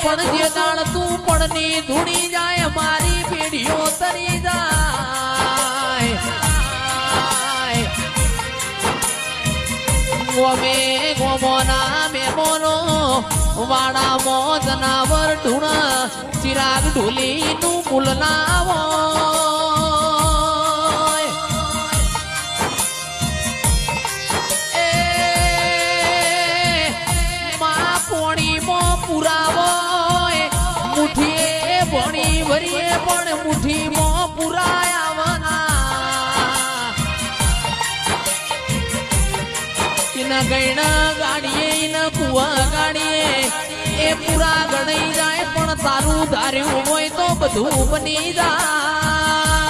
પણ જે દાળ તું પડની ધૂણી જાય મારી પેઢીઓ તરી જાય ગોમે ગોમોના મેમોનો વાડા મોજ ના વર ઢૂણા ચિરાગ ઢોલી નું મૂલ નાવો ભરીએ પણ મુઠ્ઠીમાં પુરાયાવના એના ગયણા ગાડીએ ન કુવા ગાડીએ એ પૂરા ગણાઈ જાય પણ તારું ધાર્યું હોય તો બધું બની જાય